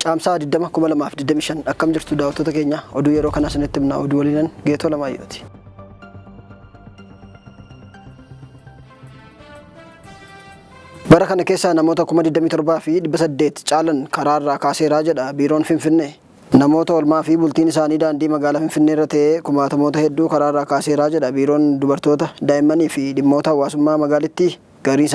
caamsaa 2025 akkam jirtu daawwattoota keenya oduu yeroo kana isinitti himna oduu waliin Geetoo Lamaayyooti. Bara kana keessa namoota 27,800 caalan karaarraa kaaseeraa jedha biiroon Finfinnee. Namoota olmaa fi bultiin isaanii daandii magaalaa Finfinnee irra ta'ee kumaatamoota hedduu karaarraa kaaseeraa jedha biiroon dubartoota daa'immanii fi dhimmoota hawaasummaa magaalittii. Garii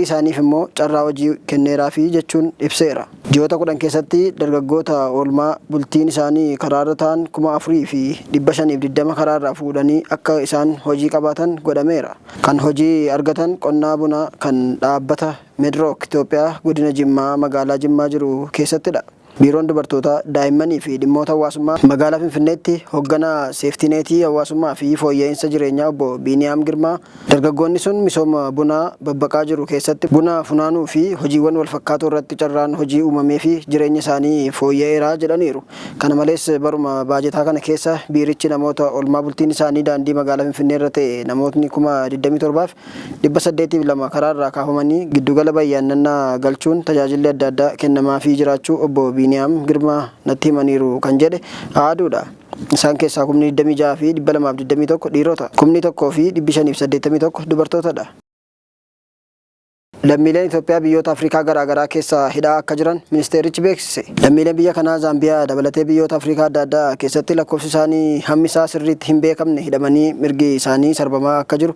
isaaniif immoo carraa hojii kenneeraa fi jechuun ibseera. Ji'oota 10 keessatti dargaggoota olmaa bultiin isaanii karaarra ta'an 4,520 karaarraa fuudhanii akka isaan hojii qabaatan godhameera. Kan hojii argatan qonnaa bunaa kan dhaabbata Medrook Itoophiyaa godina Jimmaa magaalaa Jimmaa jiru keessattidha. Biiroon dubartoota daa'immanii fi dhimmoota hawaasummaa magaalaa Finfinneetti hoogganaa seeftineetii hawaasummaa fi fooyya'insa jireenyaa obbo Biiniyaam Girmaa dargaggoonni sun misooma bunaa babbaqaa jiru keessatti buna funaanuu fi hojiiwwan wal fakkaatoo irratti carraan hojii uumamee fi jireenya isaanii fooyya'eeraa jedhaniiru. Kana malees baruma baajetaa kana keessa biirichi namoota olmaa bultiin isaanii daandii magaalaa Finfinnee irra ta'e namootni 27,802 karaarraa kaafamanii giddugala bayyaannannaa galchuun tajaajilli adda addaa kennamaafii jiraachuu obbo Biiniyaam Girmaa natti himaniiru kan jedhe Aaduudha. Isaan keessaa 26,221 dhiirota, 1,581 dubartootadha. Lammiileen Itoophiyaa biyyoota Afrikaa garaagaraa keessa hidhaa akka jiran ministeerichi beeksise. Lammiileen biyya kanaa Zaambiyaa dabalatee biyyoota Afrikaa adda addaa keessatti lakkoofsi isaanii hammi isaa sirriitti hin beekamne hidhamanii mirgi isaanii sarbamaa akka jiru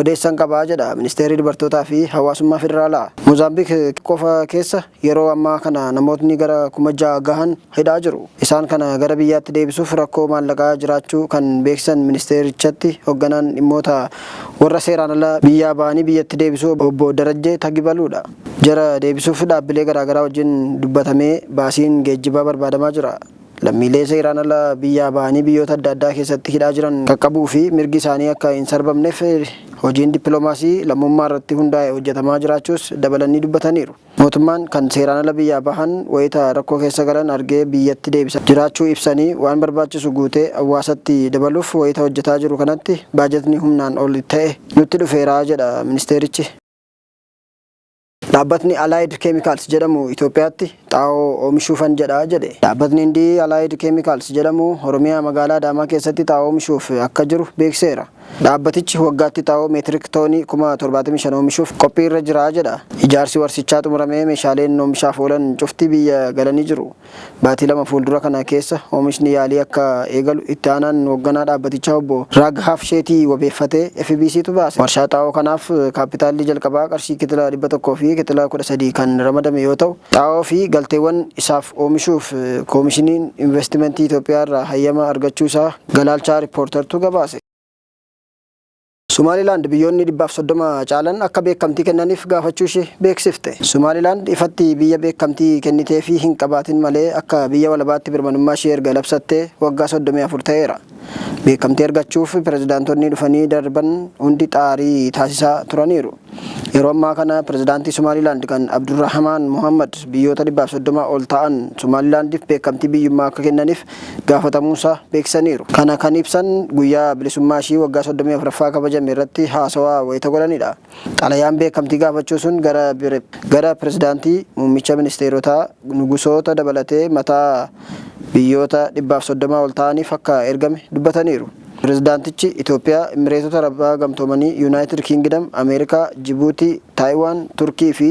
odeessan qabaa jedha ministeerri dubartootaa fi hawaasummaa federaalaa. Moozaambiik qofa keessa yeroo ammaa kana namootni gara 6,000 gahan hidhaa jiru. Isaan kana gara biyyaatti deebisuuf rakkoo maallaqaa jiraachuu kan beeksisan ministeerichatti hoogganaan dhimmoota warra seeraan ala biyyaa ba'anii biyyatti deebisuu obbo Darajjee Tagibaluudha. Jara deebisuuf dhaabbilee garaagaraa wajjin dubbatamee baasiin geejjibaa barbaadamaa jira. Lammiilee seeraan ala biyyaa ba'anii biyyoota adda addaa keessatti hidhaa jiran qaqqabuu fi mirgi isaanii akka hin sarbamneef hojiin dippiloomaasii lammummaa irratti hundaa'e hojjetamaa jiraachuus dabalanii dubbataniiru. Mootummaan kan seeraan ala biyyaa bahan wayita rakkoo keessa galan argee biyyatti deebisa jiraachuu ibsanii waan barbaachisu guutee hawaasatti dabaluuf wayita hojjetaa jiru kanatti baajetni humnaan ol ta'e nutti dhufeeraa jedha ministeerichi. Dhaabbatni Allied Chemicals jedhamu Itoophiyaatti xaa'oo oomishuufan jedha jedhe. Dhaabbatni Indii Allied Chemicals jedhamu Oromiyaa magaalaa Adaamaa keessatti xaa'oo oomishuuf akka jiru beekseera. Dhaabbatichi waggaatti xaa'oo meetirik toonii 75,000 oomishuuf qophii irra jira jedha. Ijaarsi warshichaa xumuramee meeshaaleen oomishaaf oolan cufti biyya galanii jiru. Baatii 2 fuuldura kana keessa oomishni yaalii akka eegalu itti aanaan hoogganaa dhaabbatichaa obbo Raaghaaf Sheetii wabeeffatee FBCtu baase. Warshaa xaa'oo kanaaf kaapitaalli jalqabaa qarshii kitila 100 fi kitila 13 kan ramadame yoo ta'u, xaa'oo fi galteewwan isaaf oomishuuf koomishiniin investimentii Itoophiyaa irraa hayyama argachuu isaa Galaalchaa Riippoortartu gabaase. Somaalilaand biyyoonni 130 caalan akka beekamtii kennaniif gaafachuu ishee beeksifte. Somaalilaand ifatti biyya beekamtii kennitee fi hin qabaatin malee akka biyya walabaatti birmanummaa ishee erga labsattee waggaa 34 ta'eera. Beekamtii argachuuf pirezidaantonni dhufanii darban hundi xaarii taasisaa turaniiru. Yeroo ammaa kana pirezidaantii Somaalilaand kan Abdurrahmaan Mohammad biyyoota 130 ol ta'an Somaalilaandiif beekamtii biyyummaa akka kennaniif gaafatamuusaa beeksisaniiru. Kana kan ibsan guyyaa bilisummaa ishii waggaa 34ffaa kabajame irratti haasawaa wayita godhanidha. Xalayaan beekamtii gaafachuu sun gara pirezidaantii muummicha ministeerotaa nugusoota dabalatee mataa biyyoota 130 ol ta'aniif akka ergame dubbataniiru. Pirezidaantichi Itoophiyaa, Imireetota Arabaa Gamtoomanii, Yuunaayitid Kiingidam, Ameerikaa, Jibuutii, Taayiwaan, Turkii fi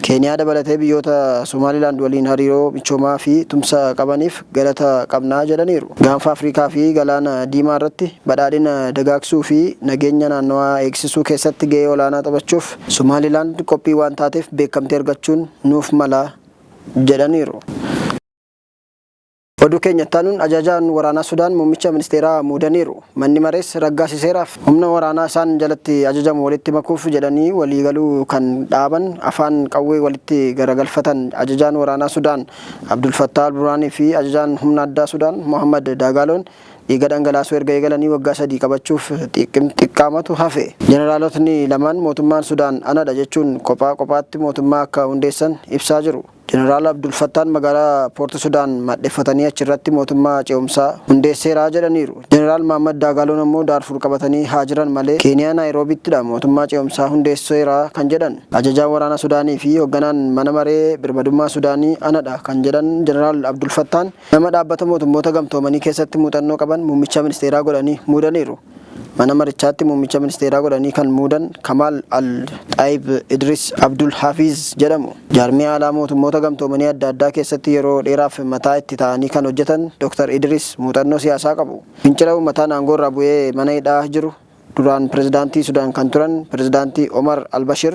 Keeniyaa dabalatee biyyoota Somaalilaand waliin hariiroo michoomaa fi tumsa qabaniif galata qabnaa jedhaniiru. Gaanfa Afrikaa fi Galaana Diimaa irratti badhaadhina dagaagsuu fi nageenya naannawaa eegsisuu keessatti gahee olaanaa taphachuuf Somaalilaand qophii waan taateef beekamtii argachuun nuuf mala jedhaniiru. Oduu keenyataanuun ajajaan waraanaa Sudaan muummicha ministeeraa muudaniiru. Manni marees raggaasiseeraaf humna waraanaa isaan jalatti ajajamu walitti makuuf jedhanii waliigaluu kan dhaaban afaan qawwee walitti garagalfatan ajajaan waraanaa Sudaan Abdul Fattah al-Burhaanii fi ajajaan humna addaa Sudaan Mohammad Dagaloon dhiiga dhangalaasuu erga eegalanii waggaa 3 qabachuuf xiqqaamatu hafe. Jeneraalotni lamaan mootummaan Sudaan anadha jechuun kophaatti mootummaa akka hundeessan ibsaa jiru. Jeneraal Abdul Fattaan magaalaa Poorti Sudaan maddeeffatanii achirratti mootummaa ce'umsaa hundeesseeraa jedhaniiru. Jeneraal Mahammad Daagaaloon ammoo Daarfur qabatanii haa jiran malee Keeniyaa Naayiroobittidha mootummaa ce'umsaa hundeesseeraa kan jedhan. Ajajaan waraana Sudaanii fi hoogganaan mana maree birmadummaa Sudaanii anadha kan jedhan Jeneraal Abdul Fattaan nama dhaabbata mootummoota gamtoomanii keessatti muuxannoo qaban muummicha ministeeraa godhanii muudaniiru. Mana marichaatti muummicha ministeeraa godhanii kan muudan Kamal Al-Taayib Idris Abdul Hafiz jedhamu. Jaarmiyaa alaa mootummoota gamtoomanii adda addaa keessatti yeroo dheeraaf mataa itti ta'anii kan hojjetan Dr. Idris muuxannoo siyaasaa qabu. Fincila uummataan aangoo irraa bu'ee mana hidhaa jiru. Duraan pirezidaantii Sudaan kan turan pirezidaantii Omar Al-Bashir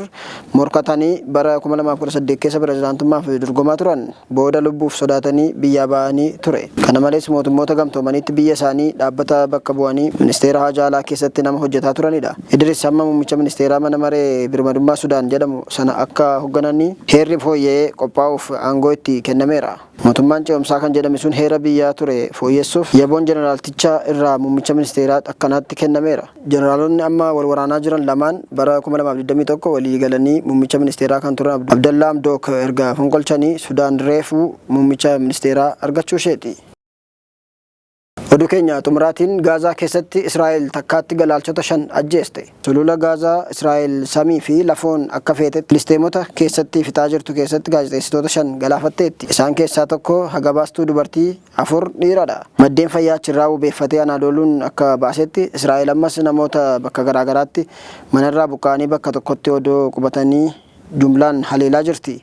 morkatanii bara 2018 keessa pirezidaantummaaf dorgomaa turan booda lubbuuf sodaatanii biyyaa ba'anii ture. Kana malees mootummoota gamtoomaniitti biyya isaanii dhaabbata bakka bu'anii ministeera haajaa alaa keessatti nama hojjetaa turanidha. Idris amma muummicha ministeeraa mana maree birmadummaa Sudaan jedhamu sana akka hooggananii heerri fooyya'ee qophaa'uuf aangoo itti kennameera. Mootummaan ce'umsaa kan jedhame sun heera biyyaa ture fooyyessuuf yaboon jeneraaltichaa irraa muummicha ministeeraa akkanaatti kennameera. Jeneraalonni amma wal waraanaa jiran lamaan bara 2021 walii galanii muummicha ministeeraa kan turan Abdallaa Hamdook erga fonqolchanii Sudaan reefuu muummicha ministeeraa argachuu isheeti. Oduu keenya xumuraatiin Gaazaa keessatti Israa'el takkaatti galaalchota 5 ajjeeste. Sulula Gaazaa Israa'el samii fi lafoon akka feetetti Filisteemota keessatti fixaa jirtu keessatti gaazexeessitoota 5 galaafatteetti. Isaan keessaa tokko hagabaastuu dubartii 4 dhiiradha. Maddeen fayyaa achirraa hubeeffatee Anaadooluun akka baasetti Israa'el ammas namoota bakka garaagaraatti manarraa buqqa'anii bakka tokkotti odoo qubatanii jumlaan haleelaa jirti.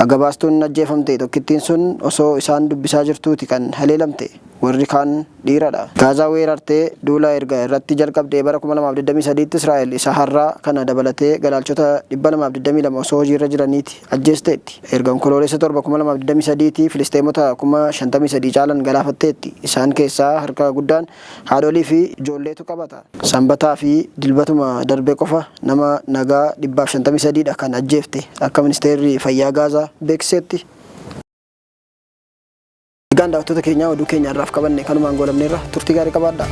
Hagabaastuun ajjeefamte tokkittiin sun osoo isaan dubbisaa jirtuuti kan haleelamte. Warri kaan dhiiradha. Gaazaa weerartee duula erga irratti jalqabdee bara 2023 Israa'el isa har'aa kana dabalatee galaalchota 222 osoo hojiirra jiraniiti ajjeesteetti. Erga onkoloolessa 7 2023 Filisteemota 53,000 caalan galaafatteetti. Isaan keessaa harka guddaan haadholii fi ijoolleetu qabata. Sanbataa fi dilbatuma darbe qofa nama nagaa 153dha kan ajjeefte akka ministeerri fayyaa Gaazaa beeksisetti. Daawwattoota keenya oduu keenya irraaf qabanne kanumaan goolabneerra turtii gaarii qabaadhaa.